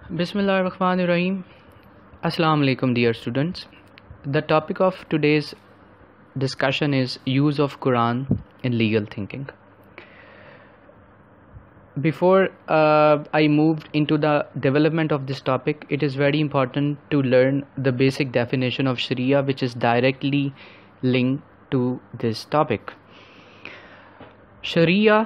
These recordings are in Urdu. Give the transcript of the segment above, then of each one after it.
Bismillahirrahmanirrahim. Assalamu alaikum, dear students. The topic of today's discussion is use of Quran in legal thinking. Before I moved into the development of this topic, it is very important to learn the basic definition of Sharia, which is directly linked to this topic. Sharia,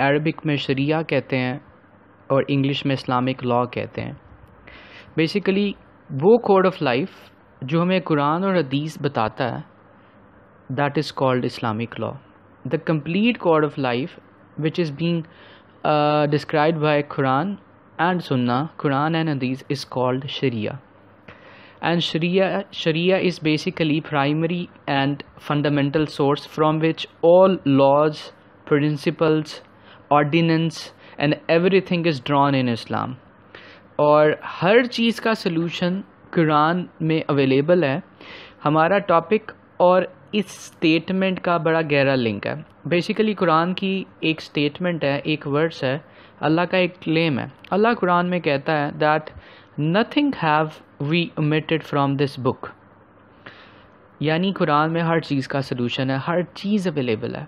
Arabic میں شریعہ کہتے ہیں اور انگلش میں اسلامک لا کہتے ہیں. بیسیکلی وہ کوڈ آف لائف جو ہمیں قرآن اور حدیث بتاتا ہے, that is called Islamic law. The complete code of life which is being described by Quran and سنہ, قرآن اینڈ حدیث, از کالڈ شریعہ. اینڈ شریعہ is basically primary and fundamental source from which all laws, principles, ordinance and everything is drawn in Islam. اور ہر چیز کا سلوشن قرآن میں اویلیبل ہے. ہمارا ٹاپک اور اس اسٹیٹمنٹ کا بڑا گہرا لنک ہے. بیسیکلی قرآن کی ایک اسٹیٹمنٹ ہے, ایک ورڈس ہے, اللہ کا ایک کلیم ہے. اللہ قرآن میں کہتا ہے that nothing have we omitted from this book. یعنی قرآن میں ہر چیز کا سلوشن ہے, ہر چیز اویلیبل ہے.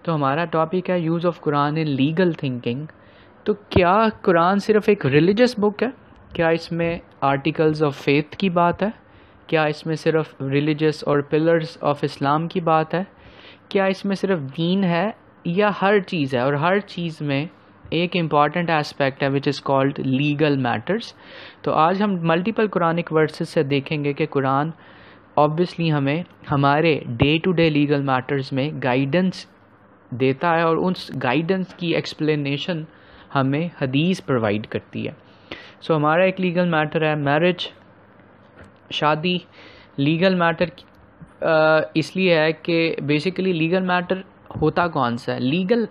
تو ہمارا ٹاپک ہے use of Quran in legal thinking. تو کیا قرآن صرف ایک ریلیجس بک ہے؟ کیا اس میں آرٹیکلز آف فیتھ کی بات ہے؟ کیا اس میں صرف ریلیجس اور پلرز آف اسلام کی بات ہے؟ کیا اس میں صرف دین ہے یا ہر چیز ہے؟ اور ہر چیز میں ایک امپورٹنٹ ایسپیکٹ ہے which is called legal matters. تو آج ہم ملٹیپل قرآنک ورسز سے دیکھیں گے کہ قرآن آبویسلی ہمیں ہمارے day to day legal matters میں گائیڈنس دیتا ہے, اور اس گائیڈنس کی ایکسپلینیشن ہمیں حدیث پرووائڈ کرتی ہے. سو ہمارا ایک لیگل میٹر ہے میرج, شادی. لیگل میٹر اس لیے ہے کہ بیسیکلی لیگل میٹر ہوتا کون سا ہے؟ لیگل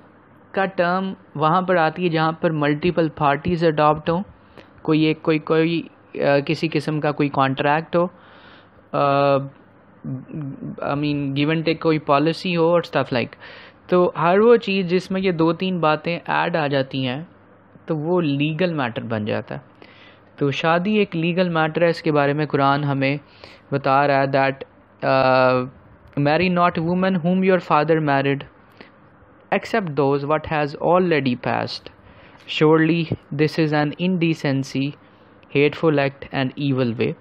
کا ٹرم وہاں پر آتی ہے جہاں پر ملٹیپل پارٹیز اڈاپٹ ہوں, کوئی کسی قسم کا کوئی contract who, give and take کوئی پالیسی ہو اور اسٹف لائک. تو ہر وہ چیز جس میں یہ دو تین باتیں ایڈ آ جاتی ہیں تو وہ لیگل میٹر بن جاتا ہے. تو شادی ایک لیگل میٹر ہے. اس کے بارے میں قرآن ہمیں بتا رہا ہے that marry not women whom your father married except those what has already passed surely this is an indecency hateful act and evil way.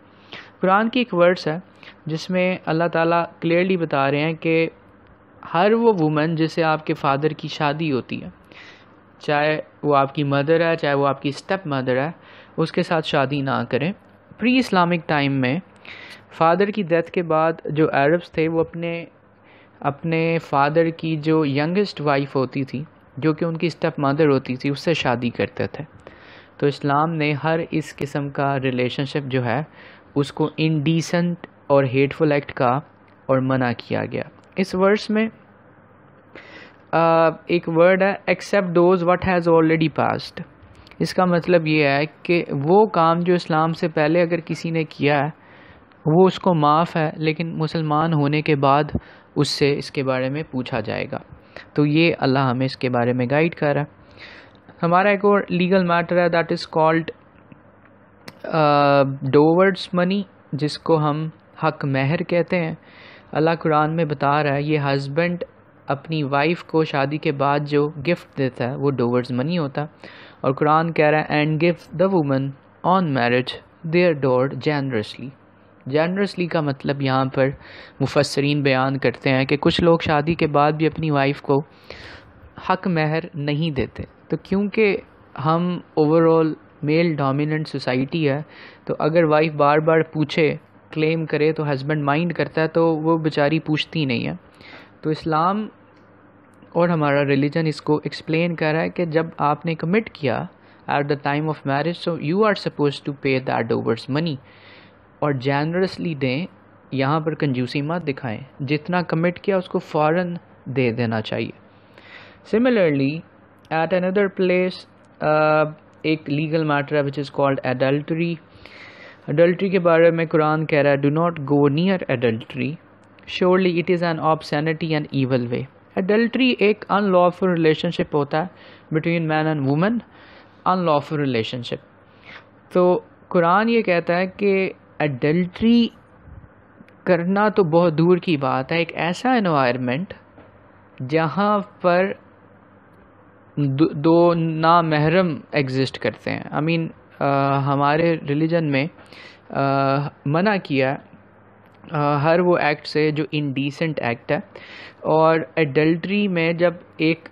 Quran کی ایک ورڈس ہے جس میں اللہ تعالیٰ کلیئرلی بتا رہے ہیں کہ ہر وہ وومن جس سے آپ کے فادر کی شادی ہوتی ہے, چاہے وہ آپ کی مدر ہے, چاہے وہ آپ کی اسٹیپ مدر ہے, اس کے ساتھ شادی نہ کریں. پری اسلامک ٹائم میں فادر کی ڈیتھ کے بعد جو عربس تھے وہ اپنے فادر کی جو ینگسٹ وائف ہوتی تھی, جو کہ ان کی اسٹیپ مدر ہوتی تھی, اس سے شادی کرتے تھے. تو اسلام نے ہر اس قسم کا ریلیشن شپ جو ہے اس کو انڈیسنٹ اور ہیٹفل ایکٹ کا اور منع کیا گیا. اس ورس میں ایک ورڈ ہے except those what has already passed. اس کا مطلب یہ ہے کہ وہ کام جو اسلام سے پہلے اگر کسی نے کیا ہے وہ اس کو معاف ہے, لیکن مسلمان ہونے کے بعد اس سے اس کے بارے میں پوچھا جائے گا. تو یہ اللہ ہمیں اس کے بارے میں گائیڈ کر رہا ہے. ہمارا ایک اور لیگل میٹر ہے دیٹ از کالڈ ڈوورڈس منی, جس کو ہم حق مہر کہتے ہیں. اللہ قرآن میں بتا رہا ہے یہ ہسبینڈ اپنی وائف کو شادی کے بعد جو گفٹ دیتا ہے وہ ڈوورز منی ہوتا ہے. اور قرآن کہہ رہا ہے and give the women on marriage their dower generously. Generously کا مطلب یہاں پر مفسرین بیان کرتے ہیں کہ کچھ لوگ شادی کے بعد بھی اپنی وائف کو حق مہر نہیں دیتے. تو کیونکہ ہم over all male dominant society ہے, تو اگر وائف بار بار پوچھے, کلیم کرے, تو ہسبینڈ مائنڈ کرتا ہے, تو وہ بیچاری پوچھتی نہیں ہے. تو اسلام اور ہمارا ریلیجن اس کو ایکسپلین کر رہا ہے کہ جب آپ نے کمٹ کیا at the time of marriage, so you are suppose to pay that dower's money, اور جینرسلی دیں. یہاں پر کنجوسی مت دکھائیں, جتنا کمٹ کیا اس کو فوراً دے دینا چاہیے. سملرلی ایٹ اندر پلیس ایک لیگل میٹر ہے which is called adultery. Adultery کے بارے میں قرآن کہہ رہا ہے do not go near adultery surely it is an obscenity and evil way. Adultery ایک ان لافل ریلیشن شپ ہوتا ہے between man and woman, unlawful relationship. تو قرآن یہ کہتا ہے کہ ایڈلٹری کرنا تو بہت دور کی بات ہے، ایک ایسا انوائرمنٹ جہاں پر دو نامحرم ایگزسٹ کرتے ہیں. ہمارے ریلیجن میں منع کیا ہر وہ ایکٹ سے جو انڈیسنٹ ایکٹ ہے. اور ایڈلٹری میں جب ایک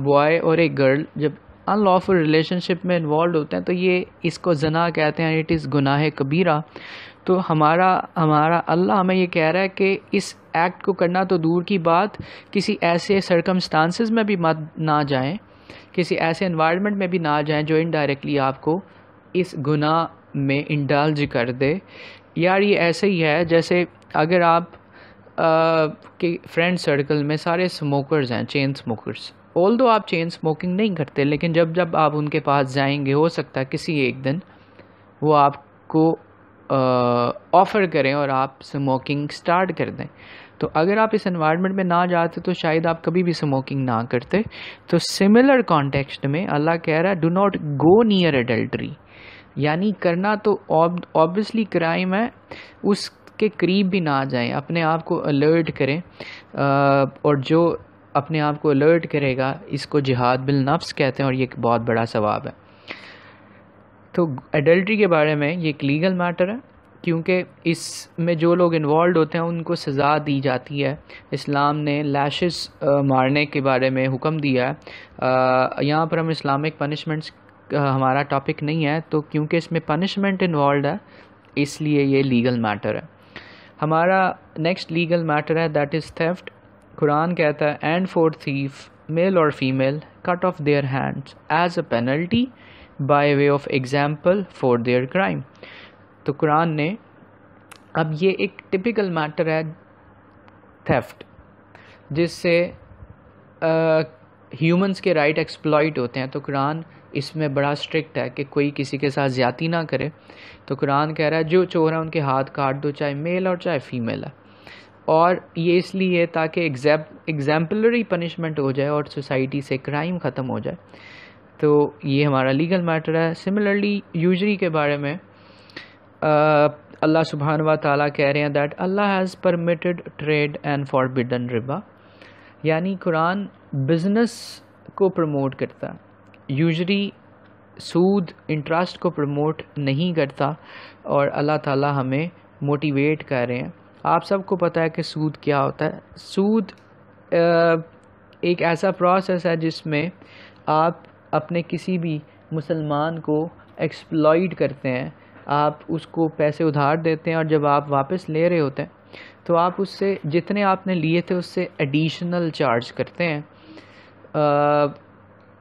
بوائے اور ایک گرل جب ان لافل ریلیشن شپ میں انوالوڈ ہوتے ہیں تو یہ اس کو زنا کہتے ہیں، اٹ از گناہ کبیرہ. تو ہمارا اللہ ہمیں یہ کہہ رہا ہے کہ اس ایکٹ کو کرنا تو دور کی بات، کسی ایسے سرکمسٹانسز میں بھی مت نہ جائیں، کسی ایسے انوائرمنٹ میں بھی نہ جائیں جو انڈائریکٹلی آپ کو اس گناہ میں انڈلج کر دے. یار یہ ایسے ہی ہے جیسے اگر آپ کے فرینڈ سرکل میں سارے اسموکرز ہیں، چین اسموکرز. آلدو آپ چین اسموکنگ نہیں کرتے، لیکن جب آپ ان کے پاس جائیں گے ہو سکتا ہے کسی ایک دن وہ آپ کو آفر کریں اور آپ اسموکنگ سٹارٹ کر دیں. تو اگر آپ اس انوائرمنٹ میں نہ جاتے تو شاید آپ کبھی بھی اسموکنگ نہ کرتے. تو سملر کانٹیکسٹ میں اللہ کہہ رہا ہے do not go near adultery, یعنی کرنا تو آبویسلی کرائم ہے، اس کے قریب بھی نہ جائیں. اپنے آپ کو الرٹ کریں، اور جو اپنے آپ کو الرٹ کرے گا اس کو جہاد بالنفس کہتے ہیں، اور یہ ایک بہت بڑا ثواب ہے. تو ایڈلٹری کے بارے میں یہ ایک لیگل میٹر ہے، کیونکہ اس میں جو لوگ انوالوڈ ہوتے ہیں ان کو سزا دی جاتی ہے. اسلام نے لیشز مارنے کے بارے میں حکم دیا ہے. یہاں پر ہم اسلامک پنشمنٹس ہمارا ٹاپک نہیں ہے، تو کیونکہ اس میں پنشمنٹ انوالوڈ ہے اس لیے یہ لیگل میٹر ہے. ہمارا نیکسٹ لیگل میٹر ہے دیٹ از تھیفٹ. قرآن کہتا ہے اینڈ فور تھیف میل اور female cut off their hands as a penalty by way of example for their crime. تو قرآن نے اب یہ ایک ٹپیکل میٹر ہے تھیفٹ، جس سے ہیومنس کے رائٹ ایکسپلائٹ ہوتے ہیں. تو قرآن اس میں بڑا اسٹرکٹ ہے کہ کوئی کسی کے ساتھ زیادتی نہ کرے. تو قرآن کہہ رہا ہے جو چور ہیں ان کے ہاتھ کاٹ دو، چاہے میل اور چاہے فیمیل ہے. اور یہ اس لیے تاکہ ایگزامپلری پنشمنٹ ہو جائے اور سوسائٹی سے کرائم ختم ہو جائے. تو یہ ہمارا لیگل میٹر ہے. سملرلی یوزری کے بارے میں اللہ سبحانہ و تعالیٰ کہہ رہے ہیں that Allah has permitted trade and forbidden ربا، یعنی قرآن بزنس کو پروموٹ کرتا ہے، یوزری سود انٹرسٹ کو پروموٹ نہیں کرتا. اور اللہ تعالیٰ ہمیں موٹیویٹ کر رہے ہیں. آپ سب کو پتہ ہے کہ سود کیا ہوتا ہے. سود ایک ایسا پروسیس ہے جس میں آپ اپنے کسی بھی مسلمان کو ایکسپلائٹ کرتے ہیں، آپ اس کو پیسے ادھار دیتے ہیں، اور جب آپ واپس لے رہے ہوتے ہیں تو آپ اس سے جتنے آپ نے لیے تھے اس سے ایڈیشنل چارج کرتے ہیں.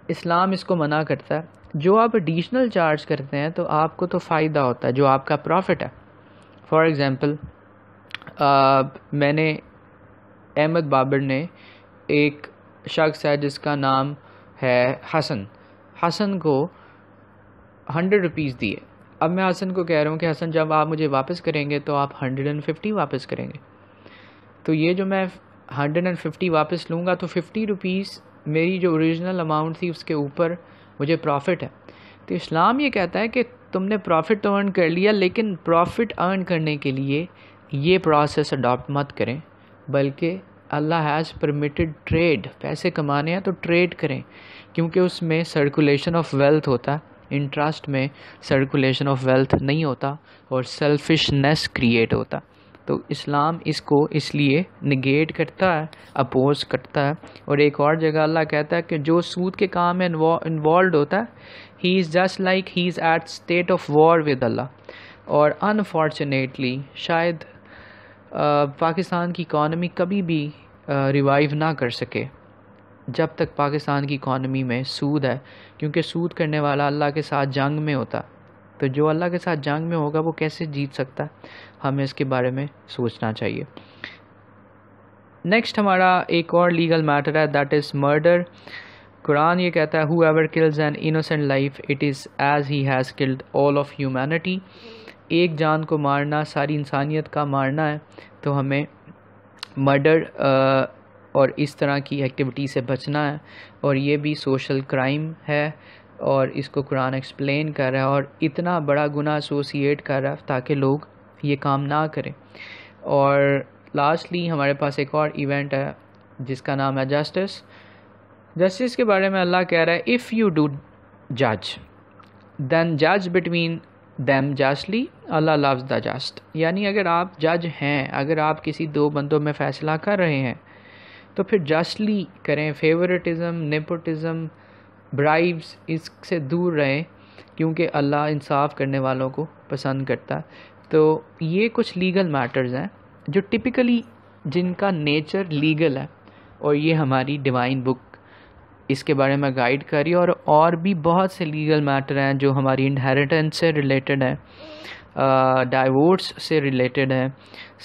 اسلام اس کو منع کرتا ہے. جو آپ ایڈیشنل چارج کرتے ہیں تو آپ کو تو فائدہ ہوتا ہے، جو آپ کا پروفٹ ہے. فار ایگزامپل میں نے احمد بابر نے ایک شخص ہے جس کا نام ہے حسن کو 100 روپیز دیے. اب میں حسن کو کہہ رہا ہوں کہ حسن جب آپ مجھے واپس کریں گے تو آپ 150 واپس کریں گے. تو یہ جو میں 150 واپس لوں گا تو 50 روپیز میری جو اوریجنل اماؤنٹ تھی اس کے اوپر مجھے پروفٹ ہے. تو اسلام یہ کہتا ہے کہ تم نے پروفٹ تو ارن کر لیا، لیکن پروفٹ ارن کرنے کے لیے یہ پروسیس اڈاپٹ مت کریں، بلکہ اللہ ہیز پرمیٹڈ ٹریڈ. پیسے کمانے ہیں تو ٹریڈ کریں، کیونکہ اس میں سرکولیشن آف ویلتھ ہوتا ہے. انٹرسٹ میں سرکولیشن آف ویلتھ نہیں ہوتا اور سیلفشنس کریٹ ہوتا. تو اسلام اس کو اس لیے نگیٹ کرتا ہے، اپوز کرتا ہے. اور ایک اور جگہ اللہ کہتا ہے کہ جو سود کے کام میں انوالوڈ ہوتا ہے he is just like he is at state of war with Allah. اور انفارچونیٹلی شاید پاکستان کی اکانومی کبھی بھی ریوائیو نہ کر سکے جب تک پاکستان کی اکانومی میں سود ہے، کیونکہ سود کرنے والا اللہ کے ساتھ جنگ میں ہوتا. تو جو اللہ کے ساتھ جنگ میں ہوگا وہ کیسے جیت سکتا ہے؟ ہمیں اس کے بارے میں سوچنا چاہیے. نیکسٹ ہمارا ایک اور لیگل میٹر ہے دیٹ از مرڈر. قرآن یہ کہتا ہے whoever kills an innocent life it is as he has killed all of humanity. ایک جان کو مارنا ساری انسانیت کا مارنا ہے. تو ہمیں مرڈر اور اس طرح کی ایکٹیویٹی سے بچنا ہے، اور یہ بھی سوشل کرائم ہے، اور اس کو قرآن ایکسپلین کر رہا ہے اور اتنا بڑا گناہ ایسوسیٹ کر رہا ہے تاکہ لوگ یہ کام نہ کریں. اور لاسٹلی ہمارے پاس ایک اور ایونٹ ہے جس کا نام ہے جسٹس کے بارے میں اللہ کہہ رہا ہے اف یو ڈو جج دین جج between them justly Allah lose the just. یعنی اگر آپ جج ہیں، اگر آپ کسی دو بندوں میں فیصلہ کر رہے ہیں تو پھر جسٹلی کریں، فیورٹزم، نیپوٹزم، برائبس اس سے دور رہیں، کیونکہ اللہ انصاف کرنے والوں کو پسند کرتا ہے. تو یہ کچھ لیگل میٹرز ہیں جو ٹپیکلی جن کا نیچر لیگل ہے، اور یہ ہماری ڈیوائن بک اس کے بارے میں گائیڈ کری. اور بھی بہت سے لیگل میٹر ہیں جو ہماری انہیریٹنس سے ریلیٹڈ ہیں، ڈائیورس سے ریلیٹڈ ہیں،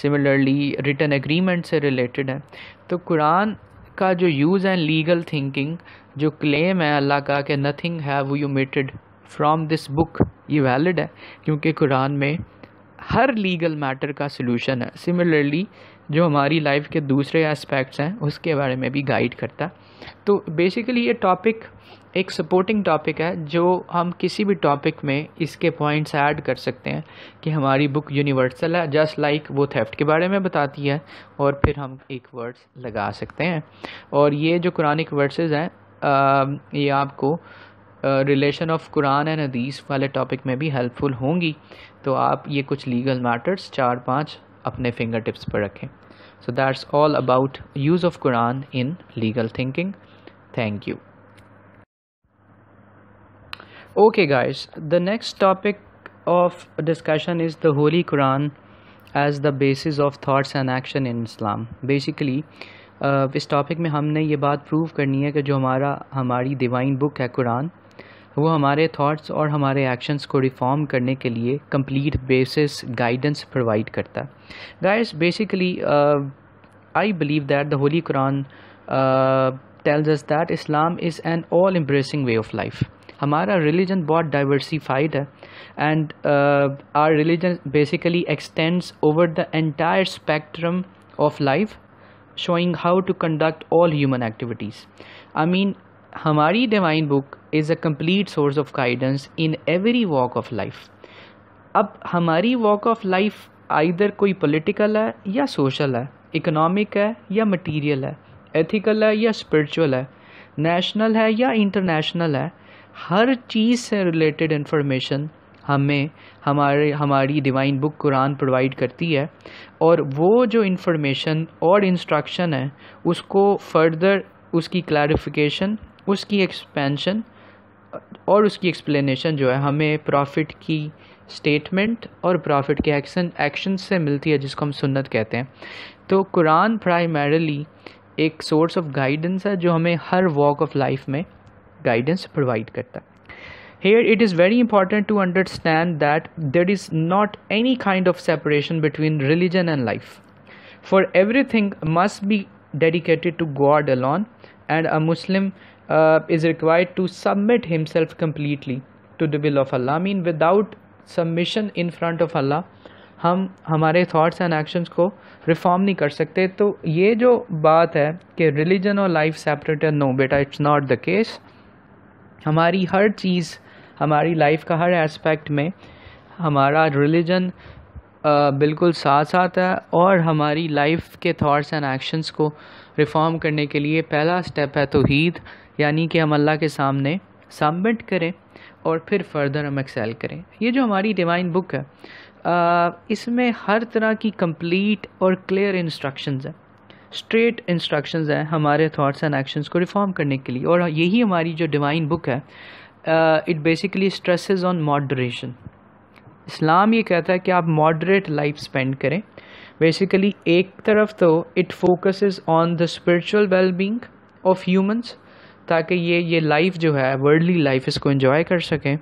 سملرلی ریٹن ایگریمنٹ سے ریلیٹڈ ہیں. تو قرآن کا جو یوز ہے لیگل تھنکنگ، جو کلیم ہے اللہ کا کہ nothing have you omitted from this book, یہ ویلڈ ہے کیونکہ قرآن میں ہر لیگل میٹر کا سلوشن ہے. سملرلی جو ہماری لائف کے دوسرے اسپیکٹس ہیں اس کے بارے میں بھی گائیڈ کرتا. تو بیسیکلی یہ ٹاپک ایک سپورٹنگ ٹاپک ہے جو ہم کسی بھی ٹاپک میں اس کے پوائنٹس ایڈ کر سکتے ہیں کہ ہماری بک یونیورسل ہے، جسٹ لائک وہ تھیفٹ کے بارے میں بتاتی ہے اور پھر ہم ایک ورڈس لگا سکتے ہیں. اور یہ جو قرآنک ورسز ہیں یہ آپ کو ریلیشن آف قرآن اینڈ حدیث والے ٹاپک میں بھی ہیلپ فل ہوں گی. تو آپ یہ کچھ لیگل میٹرز 4-5 اپنے فنگر ٹپس پر رکھیں. So that's all about use of Quran in legal thinking. Thank you. Okay guys, the next topic of discussion is the Holy Quran as the basis of thoughts and action in Islam. Basically اس ٹاپک میں ہم نے یہ بات پروو کرنی ہے کہ جو ہماری ڈیوائن بک ہے قرآن، وہ ہمارے تھاٹس اور ہمارے ایکشنز کو ریفارم کرنے کے لیے کمپلیٹ بیسس گائیڈنس پرووائڈ کرتا ہے. Guys basically I believe that the Holy Quran tells us that Islam is an all embracing way of life. ہمارا ریلیجن بہت ڈائیورسیفائڈ ہے and our religion basically extends over the entire spectrum of life, showing how to conduct all human activities. I mean ہماری divine book is a complete source of guidance in every walk of life. اب ہماری واک آف لائف آئیدر کوئی پولیٹیکل ہے یا سوشل ہے، اکنامک ہے یا مٹیریل ہے، ایتھیکل ہے یا اسپرچول ہے، نیشنل ہے یا انٹرنیشنل ہے، ہر چیز سے ریلیٹڈ انفارمیشن ہمیں ہماری ڈیوائن بک قرآن پرووائڈ کرتی ہے. اور وہ جو انفارمیشن اور انسٹرکشن ہے اس کو فردر اس کی کلیریفیکیشن، اس کی ایکسپینشن اور اس کی ایکسپلینیشن جو ہے ہمیں پرافٹ کی اسٹیٹمنٹ اور پرافٹ کے ایکشن سے ملتی ہے، جس کو ہم سنت کہتے ہیں. تو قرآن پرائمریلی ایک سورس آف گائیڈنس ہے جو ہمیں ہر واک آف لائف میں گائیڈنس پرووائڈ کرتا ہے. Here it is very important to understand that there is not any kind of separation between religion and life. For everything must be dedicated to God alone, and a Muslim is required to submit himself completely to the will of Allah. I mean without submission in front of Allah ہم ہمارے تھاٹس اینڈ ایکشنز کو ریفارم نہیں کر سکتے. تو یہ جو بات ہے کہ ریلیجن اور لائف سیپریٹ ہے، نو بیٹا اٹس ناٹ دا کیس. ہماری ہر چیز، ہماری لائف کا ہر ایسپیکٹ میں ہمارا ریلیجن بالکل ساتھ ساتھ ہے، اور ہماری لائف کے تھاٹس اینڈ ایکشنز کو ریفارم کرنے کے لیے پہلا سٹیپ ہے توحید، یعنی کہ ہم اللہ کے سامنے سبمٹ کریں اور پھر فردر ہم ایکسیل کریں. یہ جو ہماری ڈیوائن بک ہے اس میں ہر طرح کی کمپلیٹ اور کلیئر انسٹرکشنز ہیں، اسٹریٹ انسٹرکشنز ہیں ہمارے تھاٹس اینڈ ایکشنز کو ریفارم کرنے کے لیے. اور یہی ہماری جو ڈیوائن بک ہے it basically stresses on moderation. Islam یہ کہتا ہے کہ آپ ماڈریٹ لائف اسپینڈ کریں. بیسیکلی ایک طرف تو it focuses on the spiritual well being of humans, تاکہ یہ لائف جو ہے ورلڈلی لائف اس کو انجوائے کر سکیں.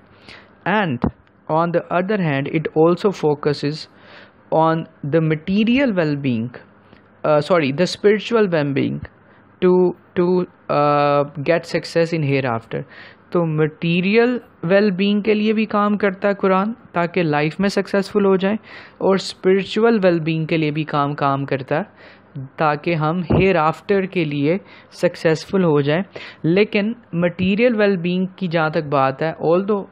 And on the other hand it also focuses on the material well-being, the spiritual well-being to get success in hereafter. تو مٹیریل ویل بینگ کے لیے بھی کام کرتا ہے قرآن تاکہ لائف میں سکسیزفل ہو جائیں، اور اسپرچول ویل بینگ کے لیے بھی کام کرتا ہے تاکہ ہم ہیئر آفٹر کے لیے سکسیزفل ہو جائیں. لیکن مٹیریل ویل بینگ کی جہاں تک بات ہے, آلدو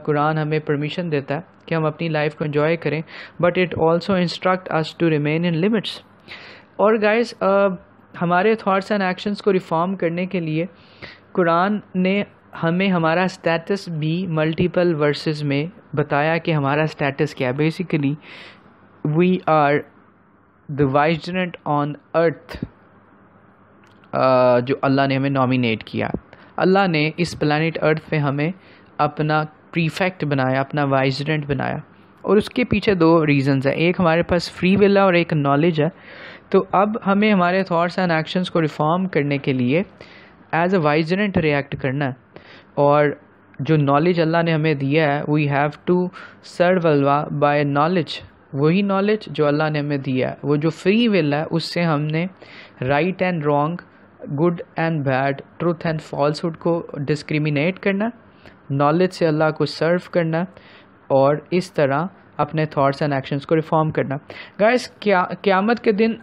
قرآن ہمیں پرمیشن دیتا ہے کہ ہم اپنی لائف کو انجوائے کریں, but it also instruct us to remain in limits. اور گائز ہمارے تھاٹس اینڈ ایکشنس کو ریفارم کرنے کے لیے قرآن نے ہمیں ہمارا اسٹیٹس بھی ملٹیپل ورسز میں بتایا کہ ہمارا اسٹیٹس کیا ہے. بیسیکلی وی آر دا وائسرنٹ آن ارتھ, جو اللہ نے ہمیں نامینیٹ کیا. اللہ نے اس پلانٹ ارتھ پہ ہمیں اپنا پریفیکٹ بنایا, اپنا وائسرنٹ بنایا, اور اس کے پیچھے دو ریزنز ہیں. ایک ہمارے پاس فری ول ہے اور ایک نالج ہے. تو اب ہمیں ہمارے تھاٹس اینڈ ایکشنس کو ریفارم کرنے کے لیے ایز اے وائسرنٹ ریئیکٹ کرنا ہے. اور جو نالج اللہ نے ہمیں دیا ہے, we have to serve Allah by knowledge. وہی نالج جو اللہ نے ہمیں دیا ہے, وہ جو فری ول ہے, اس سے ہم نے right and wrong, good and bad, truth and falsehood کو ڈسکریمنیٹ کرنا, نالج سے اللہ کو سرو کرنا, اور اس طرح اپنے تھاٹس اینڈ ایکشنس کو ریفارم کرنا. گائز قیامت کے دن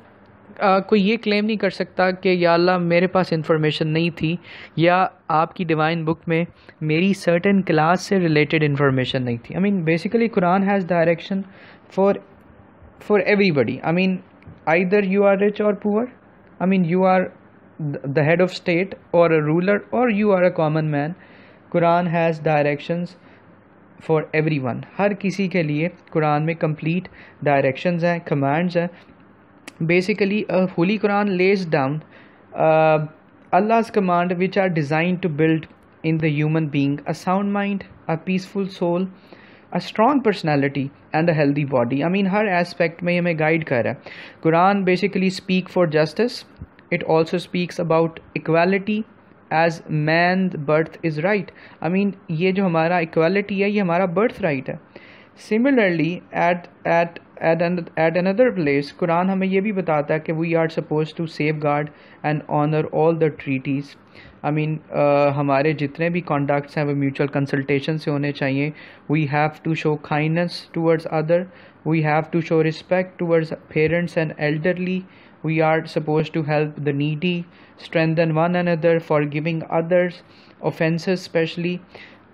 کوئی یہ کلیم نہیں کر سکتا کہ یا اللہ میرے پاس انفارمیشن نہیں تھی, یا آپ کی ڈیوائن بک میں میری سرٹن کلاس سے ریلیٹڈ انفارمیشن نہیں تھی. Basically Quran has direction for everybody. either you are rich or poor, you are the head of state or a ruler, or you are a common man. Quran has directions for everyone. ہر کسی کے لیے قرآن میں complete directions ہیں, commands ہیں. Basically, Holy Quran lays down Allah's command which are designed to build in the human being a sound mind, a peaceful soul, a strong personality and a healthy body. Hare aspect میں ہمیں guide کر رہا ہے. قرآن basically speak for justice. It also speaks about equality as man's birth is right. یہ جو ہمارا equality ہے, یہ ہمارا birth right ہے. Similarly, at another place, قرآن ہمیں یہ بھی بتاتا ہے کہ we are supposed to safeguard and honor all the treaties. ہمارے جتنے بھی conducts ہیں وہ mutual consultation سے ہونے چاہیے. We have to show kindness towards other. We have to show respect towards parents and elderly. We are supposed to help the needy, strengthen one another, forgiving others, offenses especially,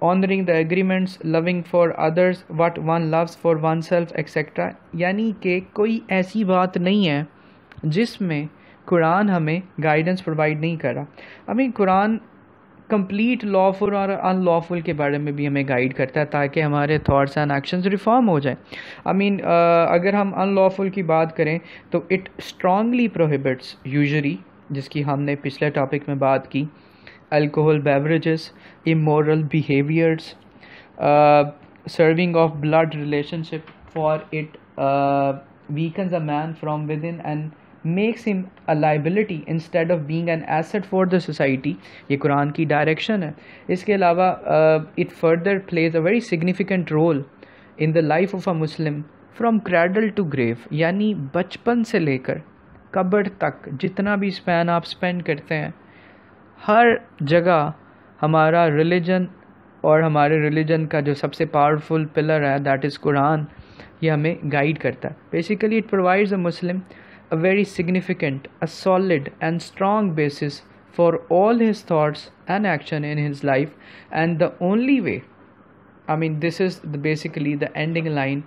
honoring the agreements, loving for others what one loves for oneself, etc. یعنی کہ کوئی ایسی بات نہیں ہے جس میں قرآن ہمیں گائیڈنس پرووائڈ نہیں کر رہا. قرآن کمپلیٹ لافل اور ان لافل کے بارے میں بھی ہمیں گائیڈ کرتا ہے تاکہ ہمارے تھاٹس اینڈ ایکشنز ریفارم ہو جائیں. اگر ہم ان لافل کی بات کریں تو اٹ اسٹرانگلی پروہیبٹس یوزلی, جس کی ہم نے پچھلے ٹاپک میں بات کی, alcohol beverages, immoral behaviors, serving of blood relationship, for it weakens a man from within and makes him a liability instead of being an asset for the society. یہ قرآن کی ڈائریکشن ہے. اس کے علاوہ it further plays a very significant role in the life of a Muslim from cradle to grave. یعنی بچپن سے لے کر قبر تک جتنا بھی اسپین آپ اسپینڈ کرتے ہیں, ہر جگہ ہمارا ریلیجن اور ہمارے ریلیجن کا جو سب سے پاورفل پلر ہے, دیٹ از قرآن, یہ ہمیں گائیڈ کرتا ہے. Basically it provides a Muslim a very significant, a solid and strong basis for all his thoughts and action in his life. And the only way, this is basically the ending line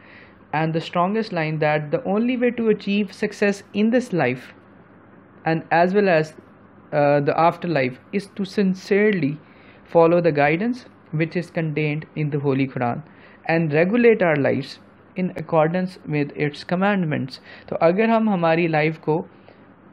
and the strongest line, that the only way to achieve success in this life and as well as the afterlife is to sincerely follow the guidance which is contained in the Holy Quran and regulate our lives in accordance with its commandments. تو اگر ہم ہماری لائف کو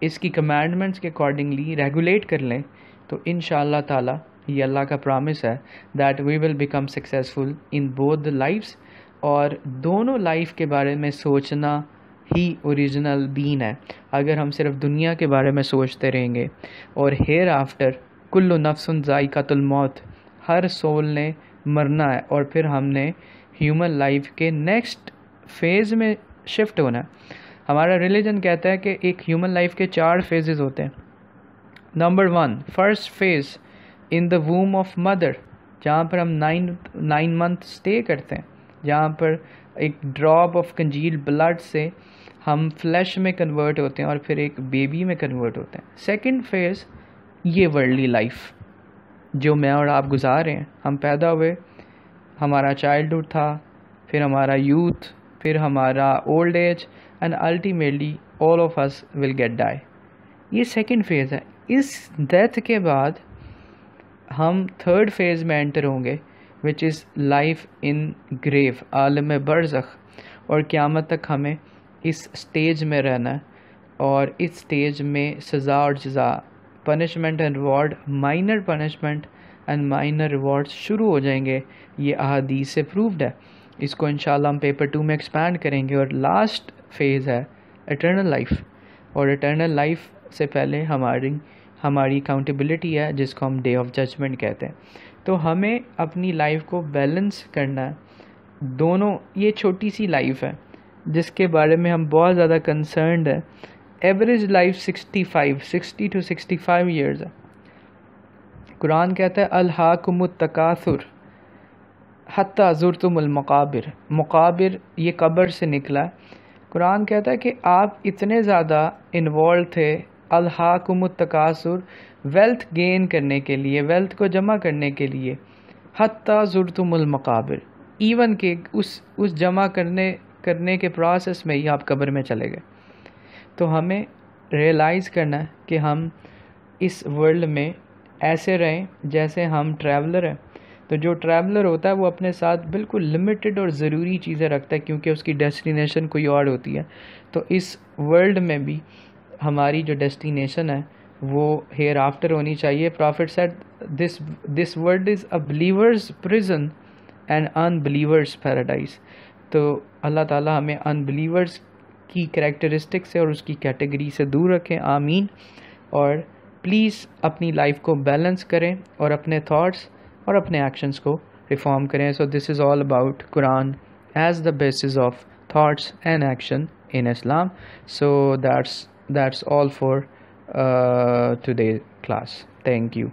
اس کی commandments کے accordingly ریگولیٹ کر لیں تو انشاءاللہ تعالی یہ اللہ کا پرامس ہے that we will become successful in both the lives. اور دونوں لائف کے بارے میں سوچنا ہی اوریجنل دین ہے. اگر ہم صرف دنیا کے بارے میں سوچتے رہیں گے اور ہیئر آفٹر کل نفس ذائقۃ الموت, ہر سول نے مرنا ہے اور پھر ہم نے ہیومن لائف کے نیکسٹ فیز میں شفٹ ہونا ہے. ہمارا ریلیجن کہتا ہے کہ ایک ہیومن لائف کے 4 فیزز ہوتے ہیں. Number 1, first phase in the womb of mother, جہاں پر ہم 9 منتھ اسٹے کرتے ہیں, جہاں پر ایک ڈراپ آف کنجیل بلڈ سے ہم فلیش میں کنورٹ ہوتے ہیں اور پھر ایک بیبی میں کنورٹ ہوتے ہیں. سیکنڈ فیز یہ ورلڈلی لائف جو میں اور آپ گزار رہے ہیں. ہم پیدا ہوئے, ہمارا چائلڈہڈ تھا, پھر ہمارا یوتھ, پھر ہمارا old age, and ultimately all of us will get die. یہ سیکنڈ فیز ہے. اس ڈیتھ کے بعد ہم تھرڈ فیز میں انٹر ہوں گے وچ از لائف ان گریو, عالم برزخ. اور قیامت تک ہمیں اس سٹیج میں رہنا ہے, اور اس سٹیج میں سزا اور جزا, punishment and reward, minor punishment and minor reward شروع ہو جائیں گے. یہ احادیث سے پروفڈ ہے. اس کو انشاءاللہ ہم پیپر 2 میں ایکسپینڈ کریں گے. اور لاسٹ فیز ہے اٹرنل لائف, اور اٹرنل لائف سے پہلے ہماری اکاؤنٹیبلٹی ہے جس کو ہم ڈے آف ججمنٹ کہتے ہیں. تو ہمیں اپنی لائف کو بیلنس کرنا ہے دونوں. یہ چھوٹی سی لائف ہے جس کے بارے میں ہم بہت زیادہ کنسرنڈ ہیں. ایوریج لائف 60 to 65 ایئرز ہے. قرآن کہتا ہے الہاکم التکاثر حتی زرتم المقابر. مقابر یہ قبر سے نکلا ہے. قرآن کہتا ہے کہ آپ اتنے زیادہ انوالو تھے الہاکم التکاثر, ویلتھ گین کرنے کے لیے, ویلتھ کو جمع کرنے کے لیے, حتی زرتم المقابر, ایون کہ اس جمع کرنے کے پروسیس میں ہی آپ قبر میں چلے گئے. تو ہمیں ریئلائز کرنا ہے کہ ہم اس ورلڈ میں ایسے رہیں جیسے ہم ٹریولر ہیں. تو جو ٹریولر ہوتا ہے وہ اپنے ساتھ بالکل لمیٹڈ اور ضروری چیزیں رکھتا ہے کیونکہ اس کی ڈیسٹینیشن کوئی اور ہوتی ہے. تو اس ورلڈ میں بھی ہماری جو ڈیسٹینیشن ہے وہ ہیئر آفٹر ہونی چاہیے. Prophet said this world is a believers prison and unbelievers paradise. تو اللہ تعالیٰ ہمیں ان بلیورز کی کریکٹرسٹک سے اور اس کی کیٹیگری سے دور رکھیں, آمین. اور پلیز اپنی لائف کو بیلنس کریں اور اپنے تھاٹس اور اپنے ایکشنز کو ریفارم کریں. So this is all about Quran as the basis of thoughts and action in Islam. So that's all for today's class. Thank you.